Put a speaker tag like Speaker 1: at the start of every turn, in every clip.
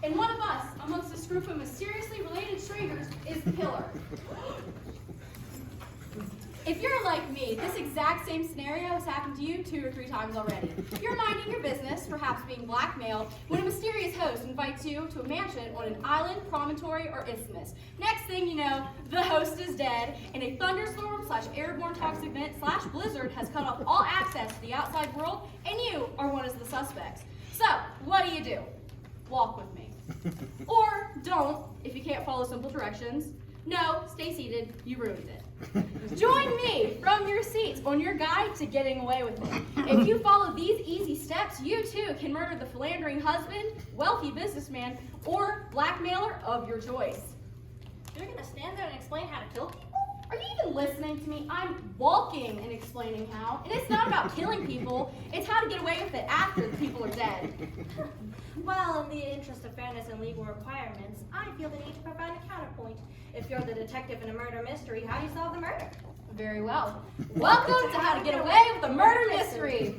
Speaker 1: And one of us, amongst this group of mysteriously related strangers, is the killer. If you're like me, this exact same scenario has happened to you 2 or 3 times already. You're minding your business, perhaps being blackmailed, when a mysterious host invites you to a mansion on an island, promontory, or isthmus. Next thing you know, the host is dead, and a thunderstorm/airborne toxic vent/blizzard has cut off all access to the outside world, and you are one of the suspects. So, what do? Walk with me. Or don't, if you can't follow simple directions. No, stay seated, you ruined it. Join me from your seats on your guide to getting away with it. If you follow these easy steps, you too can murder the philandering husband, wealthy businessman, or blackmailer of your choice.
Speaker 2: You're gonna stand there and explain how to kill people?
Speaker 1: Are you even listening to me? I'm walking and explaining how. And it's not about killing people, it's how to get away with it after the people are dead.
Speaker 2: Well, in the interest of fairness and legal requirements, I feel the need to provide a counterpoint. If you're the detective in a murder mystery, how do you solve the murder?
Speaker 1: Very well. Welcome to How to Get Away with a Murder Mystery.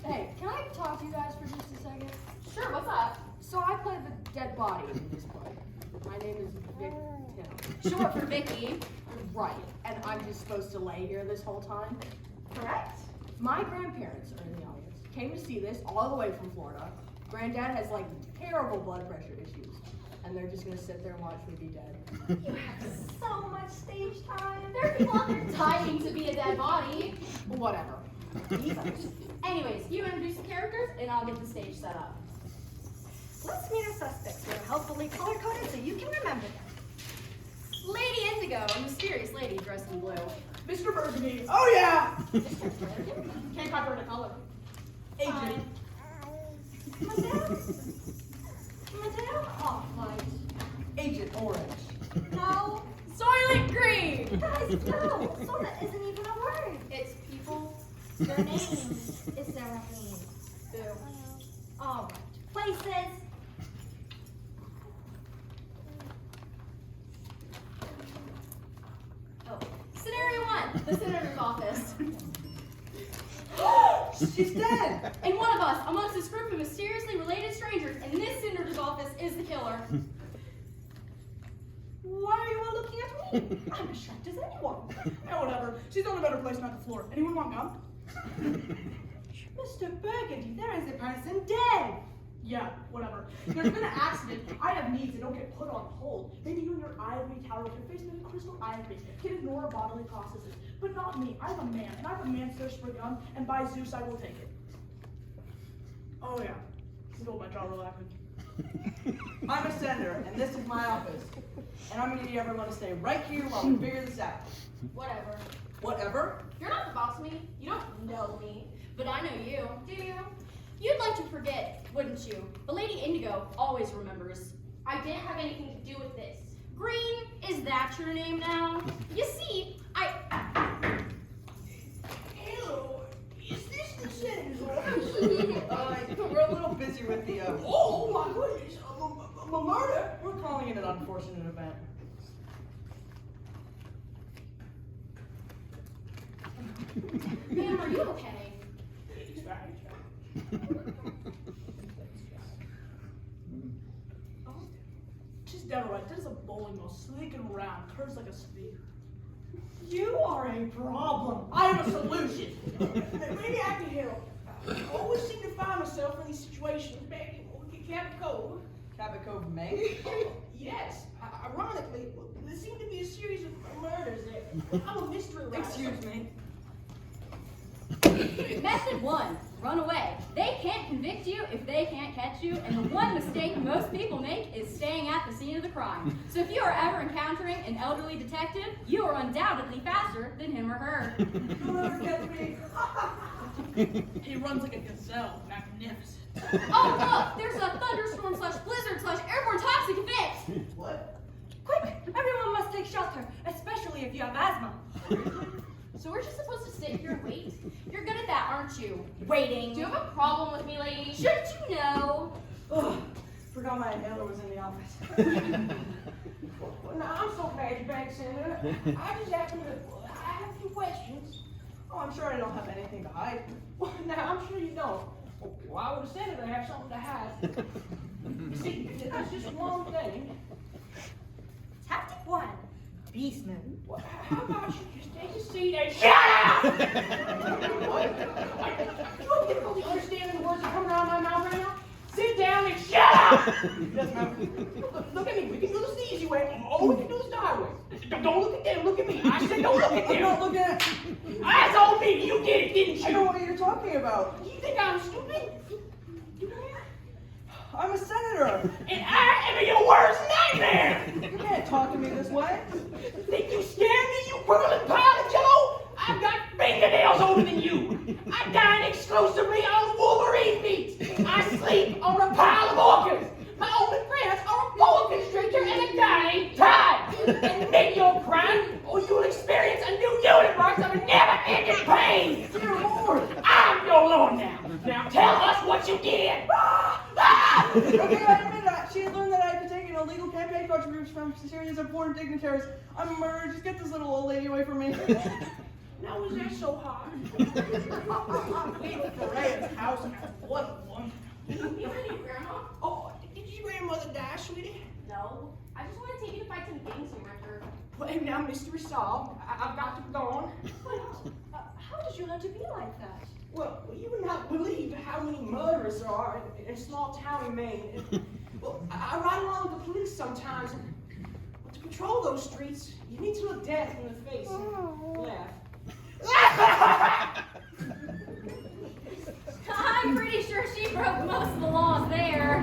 Speaker 3: Hey, can I talk to you guys for just a second?
Speaker 1: Sure, what's up?
Speaker 3: So I play the dead body in this play. My name is Vic Tim.
Speaker 1: Short for Vicky.
Speaker 3: Right, and I'm just supposed to lay here this whole time?
Speaker 1: Correct.
Speaker 3: My grandparents are in the audience. Came to see this all the way from Florida. Granddad has like terrible blood pressure issues. And they're just gonna sit there and watch me be dead.
Speaker 2: You have so much stage time.
Speaker 1: There are people out there dying to be a dead body.
Speaker 3: Whatever.
Speaker 1: Anyways, you introduce the characters and I'll get the stage set up.
Speaker 2: Let's meet our suspects who are helpfully color-coded so you can remember them.
Speaker 1: Lady Indigo, a mysterious lady dressed in blue.
Speaker 4: Mr. Burgundy. Oh yeah.
Speaker 1: Can't cover the color.
Speaker 4: Agent.
Speaker 2: Mateo? Mateo?
Speaker 3: Off-white.
Speaker 4: Agent Orange.
Speaker 2: No.
Speaker 1: Soylent Green!
Speaker 2: Guys, no. Soda isn't even a word.
Speaker 1: It's people.
Speaker 2: Their names is Seraphine.
Speaker 1: Boo.
Speaker 2: All right. Places.
Speaker 1: Oh. Scenario 1, the senator's office.
Speaker 4: She's dead.
Speaker 1: And one of us, amongst this group of mysteriously related strangers, in this senator's office is the killer.
Speaker 4: Why are you all looking at me? I'm as shocked as anyone. Yeah, whatever. She's on a better place, not the floor. Anyone want gum? Mr. Burgundy, there is a person dead. Yeah, whatever. There's been an accident. I have needs that don't get put on hold. Maybe you and your ivory tower with your face made of crystal ivory can ignore bodily processes. But not me. I'm a man, and I have a man's thirst for gum, and by Zeus, I will take it. Oh yeah. This is all my jaw relaxing. I'm a senator, and this is my office. And I'm gonna need everyone to stay right here while we figure this out.
Speaker 1: Whatever.
Speaker 4: Whatever?
Speaker 1: You're not the boss of me. You don't know me. But I know you. Do you? You'd like to forget, wouldn't you? But Lady Indigo always remembers. I didn't have anything to do with this. Green, is that your name now? You see,
Speaker 4: Hello, is this the senator's office? We're a little busy with the, oh my goodness, a murder? We're calling it an unfortunate event.
Speaker 1: Ma'am, are you okay?
Speaker 4: She's dead alright. That is a bowling ball, sleek and round, curves like a sphere. You are a problem. I am a solution. Maybe I can help. I always seem to find myself in these situations back in Cabot Cove. Cabot Cove, Maine? Yes. Ironically, there seem to be a series of murders there. I'm a mystery writer. Excuse me.
Speaker 1: Method 1, run away. They can't convict you if they can't catch you, and the one mistake most people make is staying at the scene of the crime. So if you are ever encountering an elderly detective, you are undoubtedly faster than him or her.
Speaker 4: He runs like a gazelle. Magnificent.
Speaker 1: Oh look, there's a thunderstorm/blizzard/airborne toxic event.
Speaker 4: What?
Speaker 2: Quick, everyone must take shelter, especially if you have asthma.
Speaker 1: So we're just supposed to sit here and wait? You're good at that, aren't you? Waiting. Do you have a problem with me, lady? Shouldn't you know?
Speaker 4: Oh, forgot my inhaler was in the office. Well, no, I'm so glad you're back, Senator. I just happened to, I have a few questions. Oh, I'm sure I don't have anything to hide. Well, now, I'm sure you don't. Why would a senator have something to hide? See, there's just one thing.
Speaker 2: Tactic 1. Beastman.
Speaker 4: Well, how about you just take a seat and shut up? What? Do you difficulty understanding the words that come out of my mouth right now? Sit down and shut up! Doesn't matter. Look at me. We can do this the easy way, or we can do this the hard way. Don't look at them. Look at me. I said don't look at them.
Speaker 5: Don't look at.
Speaker 4: That's on me. You did it, didn't you?
Speaker 5: I know what you're talking about.
Speaker 4: You think I'm stupid?
Speaker 5: I'm a senator.
Speaker 4: And I am your worst nightmare!
Speaker 5: You can't talk to me this way.
Speaker 4: Think you scared me, you whirling pile of jello? I've got fingernails older than you. I dine exclusively on Wolverine meat. I sleep on a pile of orcas. My only friends are a boa constrictor and a guy named Todd. Admit your crime, or you'll experience a new universe of never-ending pain.
Speaker 5: Dear Lord.
Speaker 4: I'm your lord now. Now tell us what you did.
Speaker 5: Okay, I admit that. She had learned that I had taken illegal campaign contributions from a series of foreign dignitaries. I'm a murderer. Just get this little old lady away from me.
Speaker 4: Now is that so hard? Leave Freya's house and have blood of one.
Speaker 1: You ready, Grandma?
Speaker 4: Oh, did your grandmother die, sweetie?
Speaker 1: No. I just want to take you to fight some things you record.
Speaker 4: Well, and now mystery solved. I've got to go on.
Speaker 2: How did you learn to be like that?
Speaker 4: Well, you would not believe how many murderers there are in a small town in Maine. Well, I ride along with the police sometimes. But to patrol those streets, you need to look death in the face and laugh.
Speaker 1: I'm pretty sure she broke most of the laws there.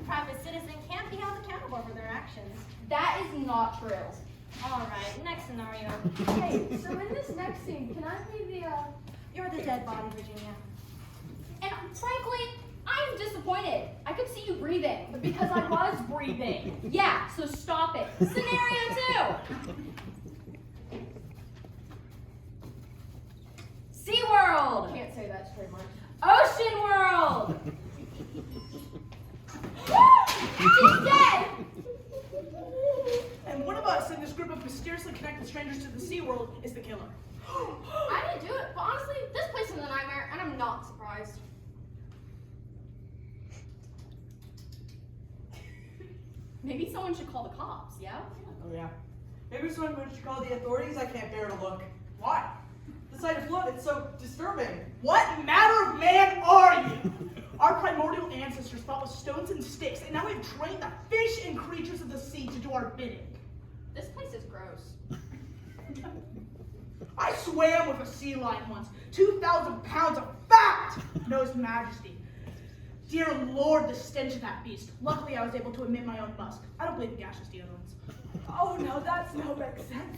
Speaker 2: Private citizen can't be held accountable for their actions.
Speaker 1: That is not true.
Speaker 2: Alright, next scenario.
Speaker 1: Hey, so in this next scene, can I be the,
Speaker 2: You're the dead body, Virginia.
Speaker 1: And frankly, I'm disappointed. I could see you breathing, because I was breathing. Yeah, so stop it. Scenario 2. SeaWorld.
Speaker 3: Can't say that's trademark.
Speaker 1: Ocean World. She's dead.
Speaker 4: And one of us in this group of mysteriously connected strangers to the SeaWorld is the killer.
Speaker 1: I didn't do it, but honestly, this place is a nightmare, and I'm not surprised. Maybe someone should call the cops, yeah?
Speaker 5: Oh yeah. Maybe someone should call the authorities. I can't bear to look.
Speaker 4: Why?
Speaker 5: The sight of blood, it's so disturbing.
Speaker 4: What manner of man are you? Our primordial ancestors fought with stones and sticks, and now we've trained the fish and creatures of the sea to do our bidding.
Speaker 1: This place is gross.
Speaker 4: I swam with a sea lion once, 2,000 pounds of fat, knows majesty. Dear Lord, the stench of that beast. Luckily, I was able to emit my own musk. I don't believe gaseous deodorants.
Speaker 3: Oh no, that's no makes sense.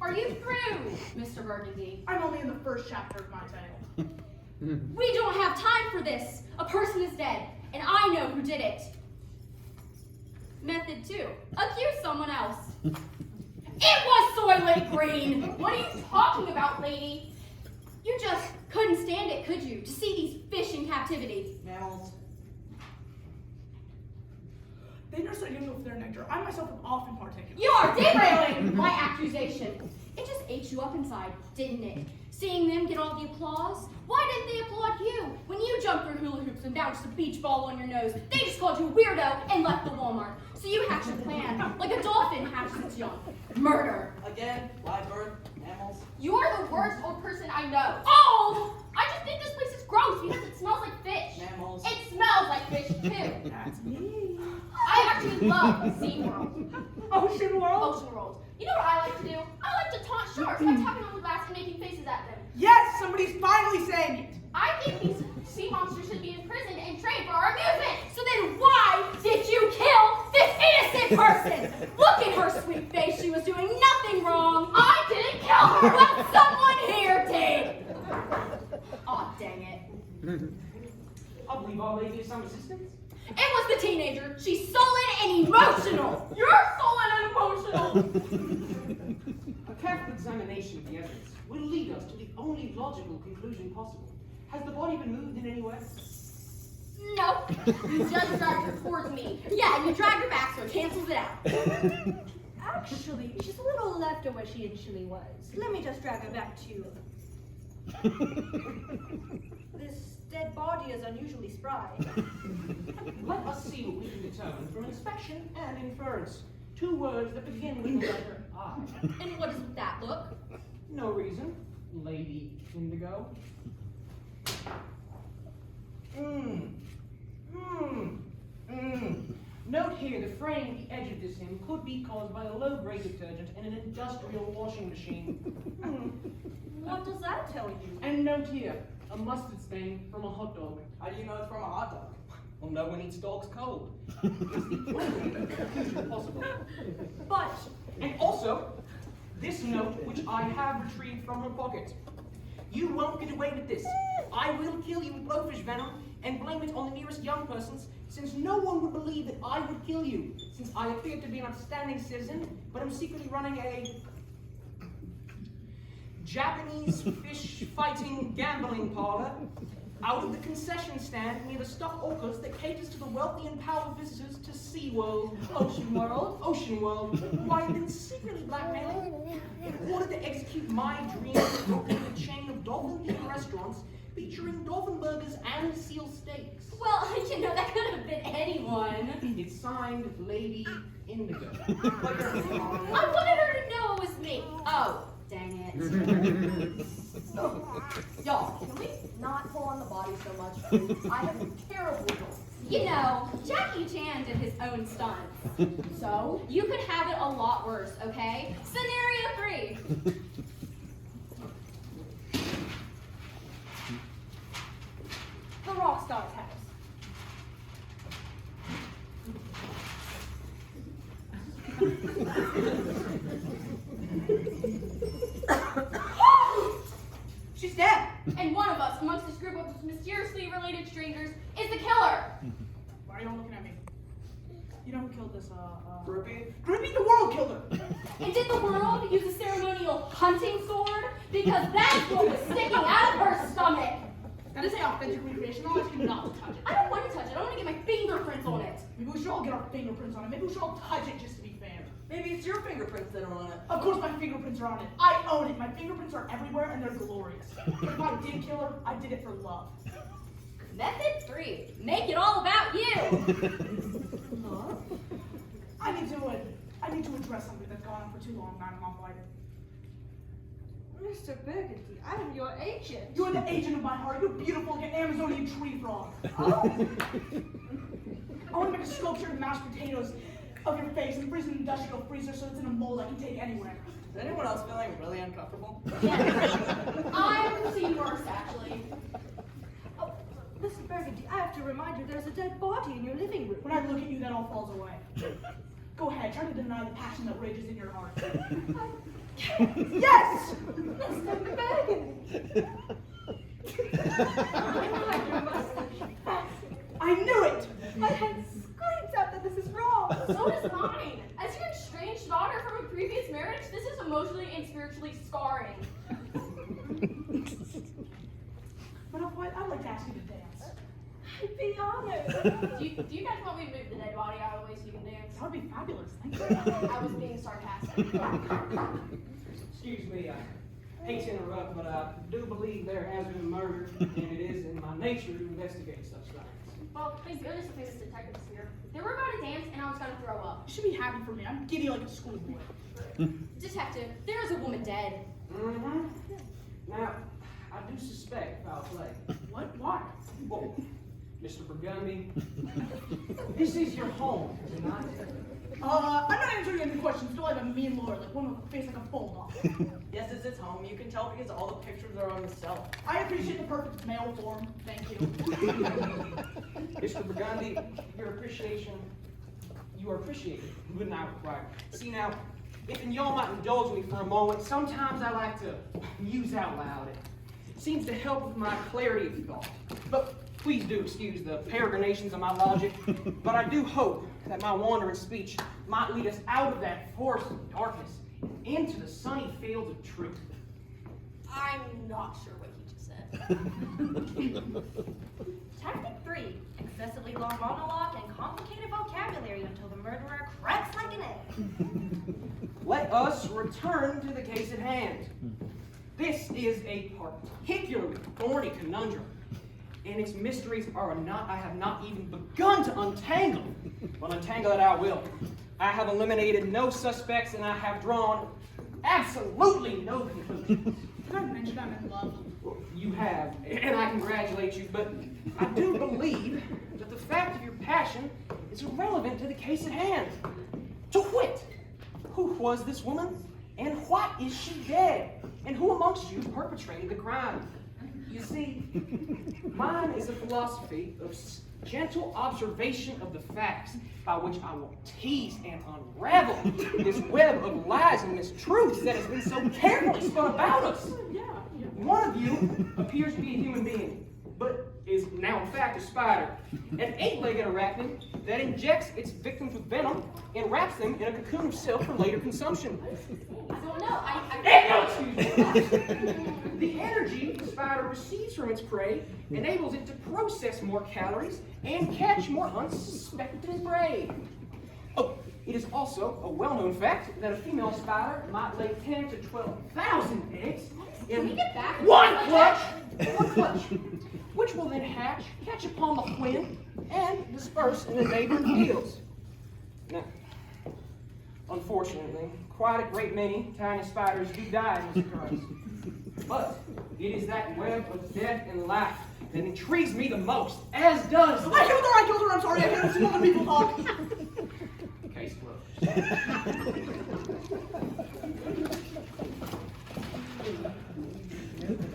Speaker 1: Are you through, Mr. Burgundy?
Speaker 4: I'm only in the first chapter of my title.
Speaker 1: We don't have time for this. A person is dead, and I know who did it. Method 2. Accuse someone else. It was Soylent Green! What are you talking about, lady? You just couldn't stand it, could you, to see these fish in captivity?
Speaker 5: Mammals.
Speaker 4: They nurse their young with their nectar. I myself am often partaken.
Speaker 1: You are derailing my accusation. It just ate you up inside, didn't it? Seeing them get all the applause? Why didn't they applaud you? When you jumped through hula hoops and bounced a beach ball on your nose, they just called you a weirdo and left the Walmart. So you hatched a plan, like a dolphin hatches its young. Murder.
Speaker 5: Again, live birth, mammals.
Speaker 1: You are the worst old person I know. Oh! I just think this place is gross because it smells like fish.
Speaker 5: Mammals.
Speaker 1: It smells like fish too.
Speaker 4: That's me.
Speaker 1: I actually love SeaWorld.
Speaker 4: Ocean World?
Speaker 1: Ocean World. You know what I like to do? I like to taunt sharks by tapping on the glass and making faces at them.
Speaker 4: Yes, somebody's finally saying it.
Speaker 1: I think these sea monsters should be imprisoned and trained for our amusement. So then why did you kill this innocent person? Look at her sweet face. She was doing nothing wrong. I didn't kill her. Well, someone here did. Aw, dang it.
Speaker 6: I believe I'll leave you some assistance.
Speaker 1: It was the teenager. She's sullen and emotional. You're sullen and emotional.
Speaker 6: A careful examination of the evidence will lead us to the only logical conclusion possible. Has the body been moved in any way?
Speaker 1: No. You just dragged her towards me. Yeah, and you dragged her back, so it cancels it out.
Speaker 2: Actually, she's a little left of where she initially was. Let me just drag her back to this dead body body is unusually spry.
Speaker 6: Let us see what we can determine from inspection and inference. 2 words that begin with the letter I.
Speaker 1: And what does that look?
Speaker 6: No reason, Lady Indigo. Note here, the fraying at the edge of this hem could be caused by a low-grade detergent in an industrial washing machine.
Speaker 2: What does that tell you?
Speaker 6: And note here, a mustard stain from a hot dog.
Speaker 5: How do you know it's from a hot dog?
Speaker 6: Well, no one eats dogs cold. It's the only conclusion possible.
Speaker 2: But
Speaker 6: And also, this note, which I have retrieved from her pocket. You won't get away with this. I will kill you with blowfish venom and blame it on the nearest young persons, since no one would believe that I would kill you, since I appear to be an upstanding citizen, but I'm secretly running a Japanese fish fighting gambling parlor out of the concession stand near the stuffed orcas that caters to the wealthy and powerful visitors to SeaWorld. Ocean World, who I have been secretly blackmailing in order to execute my dream of opening a chain of dolphin-themed restaurants featuring dolphin burgers and seal steaks.
Speaker 1: Well, you know, that could have been anyone.
Speaker 6: It's signed Lady Indigo.
Speaker 1: I wanted her to know it was me. Oh, dang it.
Speaker 3: Y'all, can we not pull on the body so much? I have terrible joints.
Speaker 1: You know, Jackie Chan did his own stunts.
Speaker 3: So?
Speaker 1: You could have it a lot worse, okay? Scenario 3.
Speaker 2: the rock star's house.
Speaker 4: She's dead.
Speaker 1: And one of us, amongst this group of mysteriously related strangers, is the killer.
Speaker 4: Why are you all looking at me? You know who killed this,
Speaker 6: Groupie?
Speaker 4: Groupie, the world killed her.
Speaker 1: And did the world use a ceremonial hunting sword? Because that's what was sticking out of her stomach.
Speaker 4: That is an authentic recreation. I'll ask you not to touch it.
Speaker 1: I don't want to touch it. I want to get my fingerprints on it.
Speaker 4: Maybe we should all get our fingerprints on it. Maybe we should all touch it just to be fair.
Speaker 3: Maybe it's your fingerprints that are on it.
Speaker 4: Of course my fingerprints are on it. I own it. My fingerprints are everywhere and they're glorious. But if I did kill her, I did it for love.
Speaker 1: Method 3. Make it all about you.
Speaker 3: Huh?
Speaker 4: I need to address something that's gone on for too long, Madam Off-White.
Speaker 2: Mr. Burgundy, I am your agent.
Speaker 4: You're the agent of my heart. You're beautiful like an Amazonian tree frog.
Speaker 2: Oh.
Speaker 4: I want to make a sculpture of mashed potatoes of your face and freeze it in an industrial freezer so it's in a mold I can take anywhere.
Speaker 3: Is anyone else feeling really uncomfortable?
Speaker 1: Yes. I've seen worse, actually.
Speaker 2: Oh, Mr. Burgundy, I have to remind you there's a dead body in your living room.
Speaker 4: When I look at you, that all falls away. Go ahead, try to deny the passion that rages in your heart. Yes!
Speaker 2: Mr. Burgundy!
Speaker 4: I knew it!
Speaker 2: My head screams out that this is wrong.
Speaker 1: So does mine. As your estranged daughter from a previous marriage, this is emotionally and spiritually scarring.
Speaker 4: But I'd like to ask you to dance.
Speaker 2: I'd be honored.
Speaker 1: Do you guys want me to move the dead body out of the way so you can dance?
Speaker 4: That would be fabulous, thank you.
Speaker 1: I was being sarcastic.
Speaker 6: Excuse me, I hate to interrupt, but I do believe there has been a murder, and it is in my nature to investigate such things.
Speaker 1: Well, thank goodness the famous detectives here. They were about to dance and I was gonna throw up.
Speaker 4: You should be happy for me. I'm giddy like a schoolboy.
Speaker 1: Detective, there is a woman dead.
Speaker 6: Mm-hmm. Now, I do suspect foul play.
Speaker 4: What? Why?
Speaker 6: Well, Mr. Burgundy, this is your home, is it not?
Speaker 4: I'm not answering any questions. Still have a mean lord, like one with a face like a bulldog.
Speaker 3: Yes, it's its home. You can tell because all the pictures are on the shelf.
Speaker 4: I appreciate the perfect male form. Thank you.
Speaker 6: Mr. Burgundy, your appreciation, you are appreciated, but not required. See now, if and y'all might indulge me for a moment, sometimes I like to muse out loud. It seems to help with my clarity of thought. But please do excuse the peregrinations of my logic, but I do hope that my wandering speech might lead us out of that forest of darkness into the sunny fields of truth.
Speaker 1: I'm not sure what he just said.
Speaker 2: Tactic 3. Excessively long monologue and complicated vocabulary until the murderer cracks like an egg.
Speaker 6: Let us return to the case at hand. This is a particularly thorny conundrum. and its mysteries I have not even begun to untangle. But untangle it I will. I have eliminated no suspects, and I have drawn absolutely no conclusions.
Speaker 4: Did I mention I'm in love?
Speaker 6: You have, and I congratulate you, but I do believe that the fact of your passion is irrelevant to the case at hand. To wit, who was this woman, and what is she dead, and who amongst you perpetrated the crime? You see, mine is a philosophy of gentle observation of the facts, by which I will tease and unravel this web of lies and mistruths that has been so carefully spun about us.
Speaker 4: Yeah.
Speaker 6: One of you appears to be a human being, but is now in fact a spider, an eight-legged arachnid that injects its victims with venom and wraps them in a cocoon of silk for later consumption.
Speaker 1: I don't know.
Speaker 6: The energy the spider receives from its prey enables it to process more calories and catch more unsuspected prey. Oh, it is also a well-known fact that a female spider might lay 10 to 12,000 eggs
Speaker 1: Can we
Speaker 6: in
Speaker 1: get back to
Speaker 6: one
Speaker 1: the
Speaker 6: clutch, which will then hatch, catch upon the wind, and disperse in the neighboring fields. Now, unfortunately, quite a great many tiny spiders do die in this occurrence. But it is that web of death and life that intrigues me the most, as does
Speaker 4: I killed her, I'm sorry, I can't listen to other people talk.
Speaker 6: Case closed.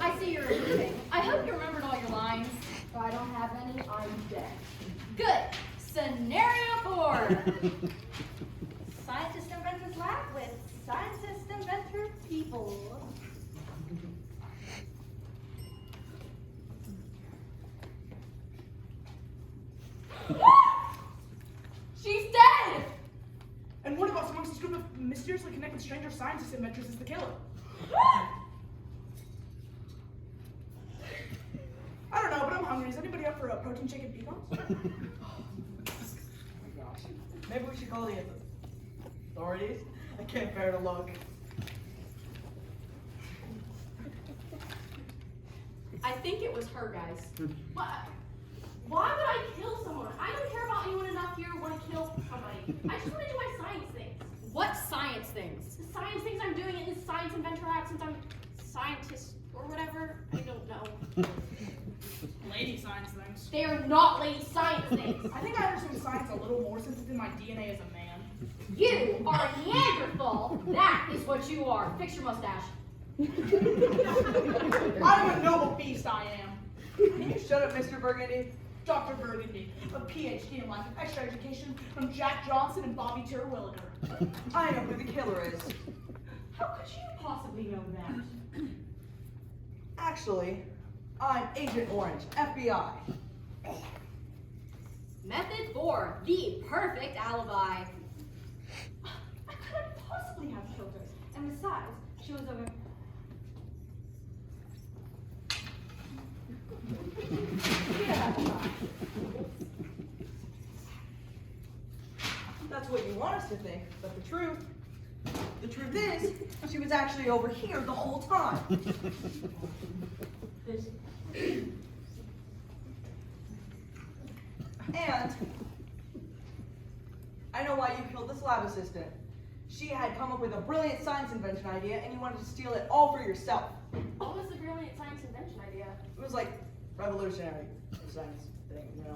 Speaker 1: I see you're improving. I hope you remembered all your lines. If I don't have any, I'm dead. Good. Scenario 4.
Speaker 2: Scientist Inventors Lab with Scientist Inventor People.
Speaker 1: She's dead!
Speaker 4: And what about amongst this group of mysteriously connected stranger scientist inventors is the killer? I don't know, but I'm hungry. Is anybody up for a protein shake and pecans?
Speaker 5: Maybe we should call the authorities. I can't bear to look.
Speaker 1: I think it was her, guys. What? Why would I kill someone? I don't care about anyone enough here to want to kill somebody. I just want to do my science things. What science things? The science things I'm doing in the Science Inventor Lab since I'm a scientist or whatever. I don't know.
Speaker 4: Lady science things.
Speaker 1: They are not lady science things.
Speaker 4: I think I understand science a little more since it's in my DNA as a man.
Speaker 1: You are a Neanderthal. That is what you are. Fix your mustache.
Speaker 4: I'm a noble beast, I am.
Speaker 5: Can you shut up, Mr. Burgundy?
Speaker 4: Dr. Burgundy, a PhD in life and extra education from Jack Johnson and Bobby Terwilliger.
Speaker 5: I know who the killer is.
Speaker 1: How could you possibly know that?
Speaker 5: Actually, I'm Agent Orange, FBI.
Speaker 1: Method 4, the perfect alibi.
Speaker 2: I couldn't possibly have killed her. And besides, she was over.
Speaker 5: That's what you want us to think, but the truth is, she was actually over here the whole time. And I know why you killed this lab assistant. She had come up with a brilliant science invention idea, and you wanted to steal it all for yourself.
Speaker 1: What was the brilliant science invention idea?
Speaker 5: It was like revolutionary science thing, you know.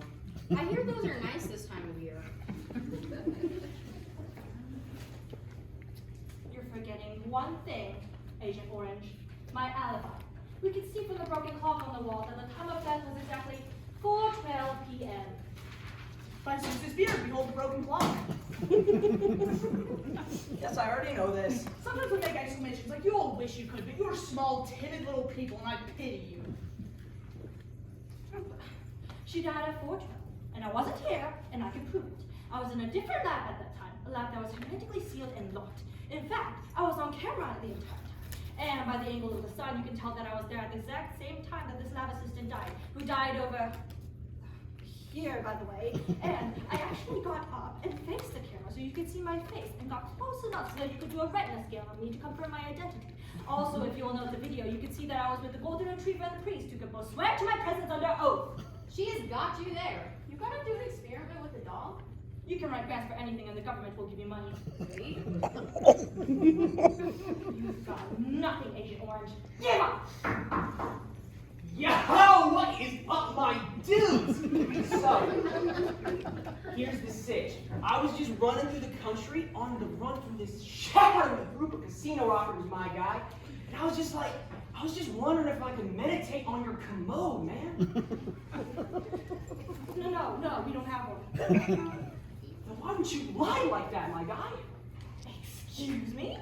Speaker 1: I hear those are nice this time of year.
Speaker 2: You're forgetting one thing, Agent Orange. My alibi. We could see from the broken clock on the wall that the time of death was exactly 4:12 p.m.
Speaker 4: By Zeus's beard, behold the broken clock.
Speaker 5: Yes, I already know this.
Speaker 4: Sometimes we make exclamations like, you all wish you could, but you're small, timid little people, and I pity you.
Speaker 2: She died at 4:12, and I wasn't here, and I can prove it. I was in a different lab at that time, a lab that was hermetically sealed and locked. In fact, I was on camera the entire time. And by the angle of the sun, you can tell that I was there at the exact same time that this lab assistant died, who died over here, by the way. And I actually got up and faced the camera so you could see my face and got close enough so that you could do a retina scan on me to confirm my identity. Also, if you'll note the video, you could see that I was with the golden retriever and the priest who could both swear to my presence under oath.
Speaker 1: got you there. You gonna do an experiment with the dog?
Speaker 2: You can write grants for anything and the government will give you money.
Speaker 1: See?
Speaker 2: You've got nothing, Agent Orange. Give up!
Speaker 6: Yo, what is up, my dudes? So, here's the sitch. I was just running through the country on the run from this shattering group of casino robbers, my guy. And I was just wondering if I could meditate on your commode, man.
Speaker 2: No, we don't have one.
Speaker 6: Then why would you lie like that, my guy?
Speaker 2: Excuse me?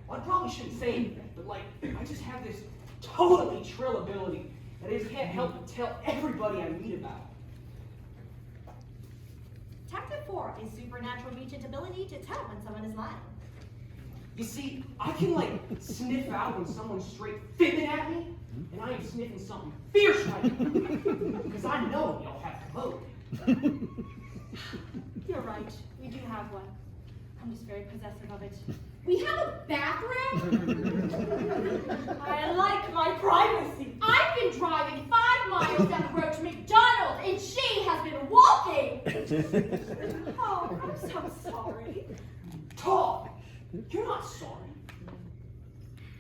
Speaker 6: Well, I probably shouldn't say anything, but like, I just have this totally trill ability that I just can't help but tell everybody I meet about.
Speaker 2: Tactic 4 is supernatural regent ability to tell when someone is lying.
Speaker 6: You see, I can like sniff out when someone's straight fibbing at me, and I am sniffing something fierce right now. Because I know y'all have commode.
Speaker 2: You're right, we do have one. I'm just very possessive of it.
Speaker 1: We have a bathroom?
Speaker 2: I like my privacy.
Speaker 1: I've been driving 5 miles down the road to McDonald's, and she has been walking!
Speaker 2: Oh, I'm so sorry.
Speaker 6: Talk! You're not sorry.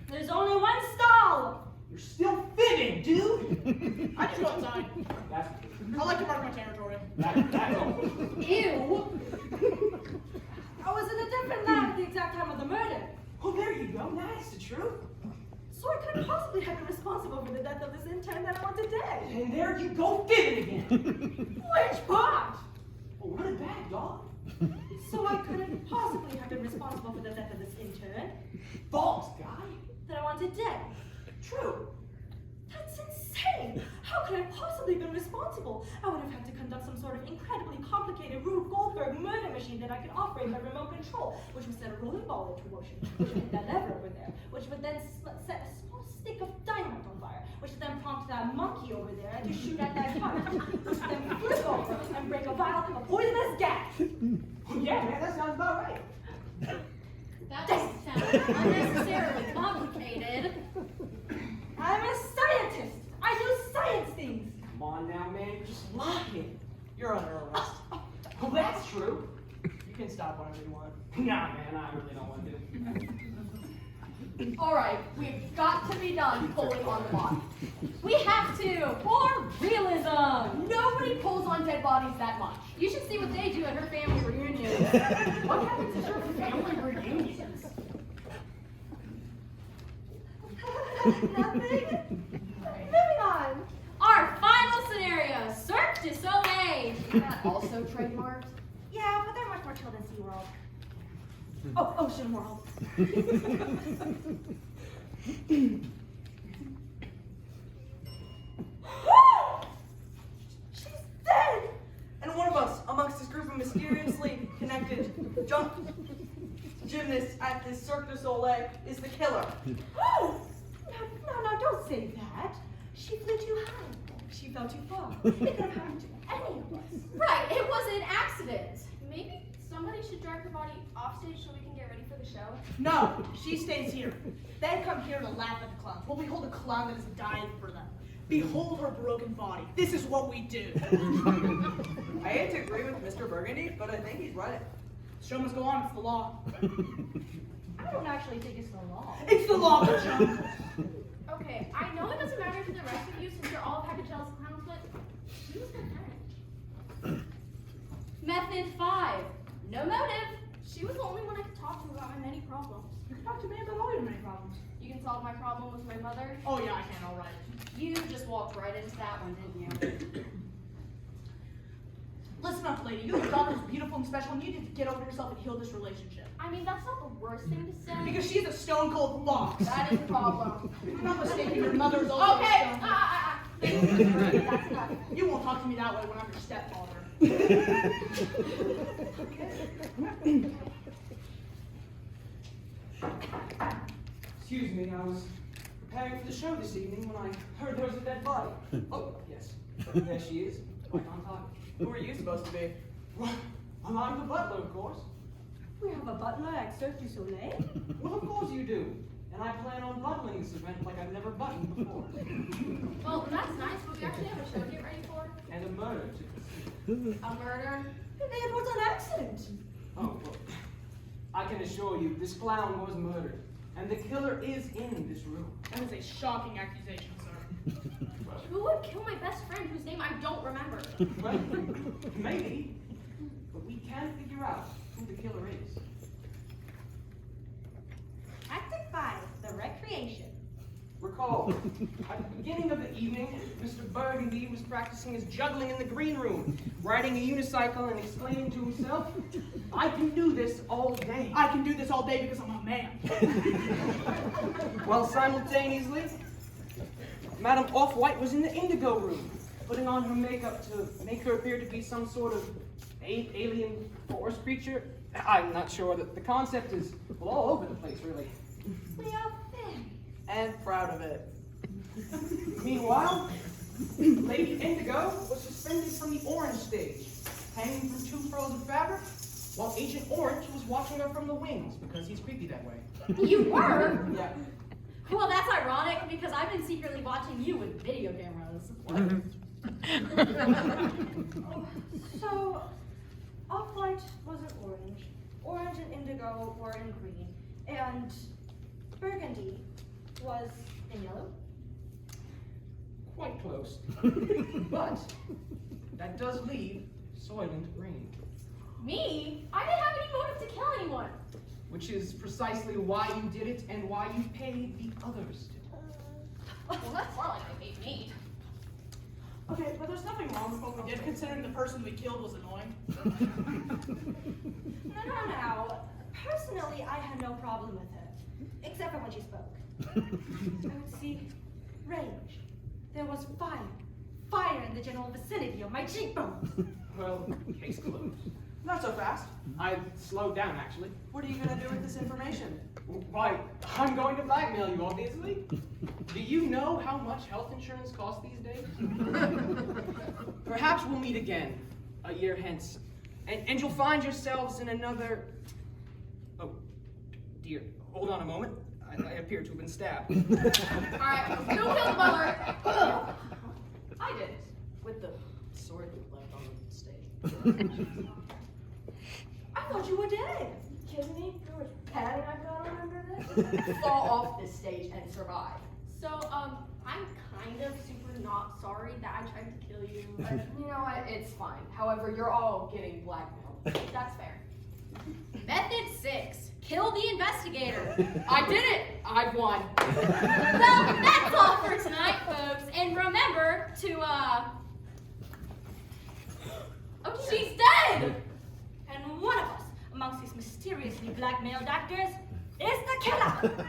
Speaker 2: There's only one stall.
Speaker 6: You're still fibbing, dude!
Speaker 4: I just go outside.
Speaker 6: That's
Speaker 4: I like to mark my territory.
Speaker 6: that's all.
Speaker 1: Ew!
Speaker 2: I was in a different lab at the exact time of the murder.
Speaker 6: Well, there you go. That's the truth.
Speaker 2: So I couldn't possibly have been responsible for the death of this intern that I want today.
Speaker 6: And there you go, fibbing again.
Speaker 2: Which part?
Speaker 6: Well, run it back, dog.
Speaker 2: So I couldn't possibly have been responsible for the death of this intern
Speaker 6: Balls, guy.
Speaker 2: that I wanted dead.
Speaker 6: True.
Speaker 2: That's insane! How could I possibly have been responsible? I would have had to conduct some sort of incredibly complicated Rube Goldberg murder machine that I could operate by remote control, which would set a rolling ball into motion, which would hit that lever over there, which would then set a small stick of dynamite on fire, which would then prompt that monkey over there to shoot at that heart, which would then flip over and break a vial of a poisonous gas.
Speaker 6: Yeah, man, that sounds about right.
Speaker 1: That doesn't sound unnecessarily complicated.
Speaker 2: I'm a scientist! I do science things!
Speaker 6: Come on now, man, you're just lying. You're under arrest. Well, that's true.
Speaker 4: You can stop whenever you want.
Speaker 6: Nah, man, I really don't want to.
Speaker 1: Alright, we've got to be done pulling on the body. We have to, for realism! Nobody pulls on dead bodies that much. You should see what they do at her family reunions. What happens at her family reunions?
Speaker 2: Nothing? Moving on.
Speaker 1: Our final scenario, Cirque du Soleil. Isn't that also trademarked?
Speaker 2: Yeah, but they're much more chill than SeaWorld. Oh, Ocean World. She's dead!
Speaker 5: And one of us, amongst this group of mysteriously connected gymnasts at this Cirque du Soleil, is the killer.
Speaker 2: Oh! No, don't say that. She flew too high. She fell too far. It could have happened to any of us.
Speaker 1: Right, it was an accident. Maybe somebody should drag her body off stage so we can get ready for the show.
Speaker 4: No, she stays here. They come here to laugh at the clown. Well, behold a clown that has died for them. Behold her broken body. This is what we do.
Speaker 5: I hate to agree with Mr. Burgundy, but I think he's right.
Speaker 4: The show must go on. It's the law.
Speaker 2: I don't actually think it's the law.
Speaker 4: It's the law, John.
Speaker 1: Okay, I know it doesn't matter to the rest of you since you're all Packagel's clowns, but who's the parent? Method 5. No motive. She was the only one I could talk to about my many problems.
Speaker 4: You can talk to me about all your many problems.
Speaker 1: You can solve my problem with my mother.
Speaker 4: Oh yeah, I can, all right.
Speaker 1: You just walked right into that one, didn't you?
Speaker 4: Listen up, lady. Your daughter is beautiful and special, and you need to get over yourself and heal this relationship.
Speaker 1: I mean, that's not the worst thing to say.
Speaker 4: Because she's a stone cold fox.
Speaker 1: That is the problem.
Speaker 4: You're not mistaken. Your mother's also
Speaker 1: Okay,
Speaker 4: a stone.
Speaker 1: that's enough.
Speaker 4: You won't talk to me that way when I'm your stepfather.
Speaker 6: Excuse me, I was preparing for the show this evening when I heard there was a dead body. Oh, yes. There she is, right on top.
Speaker 5: Who are you supposed to be?
Speaker 6: Well, I'm the butler, of course.
Speaker 2: We have a butler at Cirque du Soleil.
Speaker 6: Well, of course you do. and I plan on buttoning this event like I've never buttoned before.
Speaker 1: Well, that's nice, but we actually have a show to get ready for.
Speaker 6: And a murder to conceal.
Speaker 1: A murder?
Speaker 2: It was an accident.
Speaker 6: Oh, well, I can assure you, this clown was murdered, and the killer is in this room.
Speaker 4: That is a shocking accusation, sir.
Speaker 1: Who would kill my best friend whose name I don't remember?
Speaker 6: Well, maybe, but we can figure out who the killer is.
Speaker 2: Acting 5, the recreation.
Speaker 6: Recall, at the beginning of the evening, Mr. Burgundy was practicing his juggling in the green room, riding a unicycle and exclaiming to himself, "I can do this all day."
Speaker 4: I can do this all day because I'm a man.
Speaker 6: While simultaneously, Madame Off-White was in the indigo room, putting on her makeup to make her appear to be some sort of alien forest creature. I'm not sure. The concept is all over the place, really.
Speaker 2: We are very.
Speaker 3: And proud of it.
Speaker 6: Meanwhile, Lady Indigo was suspended from the orange stage, hanging from 2 furls of fabric, while Agent Orange was watching her from the wings, because he's creepy that way.
Speaker 1: You were?
Speaker 6: Yeah.
Speaker 1: Well, that's ironic because I've been secretly watching you with video cameras.
Speaker 2: So, Off-White was in orange, orange and indigo were in green, and burgundy was in yellow.
Speaker 6: Quite close. But that does leave Soylent Green,
Speaker 1: Me? I didn't have any motive to kill anyone.
Speaker 6: which is precisely why you did it and why you paid the others to do it.
Speaker 1: Well, that's more like they paid me.
Speaker 4: Okay, but there's nothing wrong with what we did, considering the person we killed was annoying.
Speaker 2: No. Personally, I had no problem with her, except for when she spoke. I would see rage. There was fire in the general vicinity of my cheekbones.
Speaker 6: Well, case closed.
Speaker 5: Not so fast.
Speaker 6: I slowed down, actually.
Speaker 5: What are you gonna do with this information?
Speaker 6: Why, I'm going to blackmail you, obviously. Do you know how much health insurance costs these days? Perhaps we'll meet again, a year hence, and you'll find yourselves in another... Oh, dear, hold on a moment. I appear to have been stabbed.
Speaker 1: Alright, don't kill the butler.
Speaker 3: I did. With the sword that left on the stage.
Speaker 2: I thought you were dead.
Speaker 3: Kidding me? How much padding I've got on under this? Fall off this stage and survive.
Speaker 1: So, I'm kind of super not sorry that I tried to kill you.
Speaker 3: You know what? It's fine. However, you're all getting blackmailed.
Speaker 1: That's fair. Method 6. Kill the investigator. I did it. I've won. Well, that's all for tonight, folks. And remember to, Oh, she's dead!
Speaker 2: And one of us, amongst these mysteriously blackmailed actors, is the killer.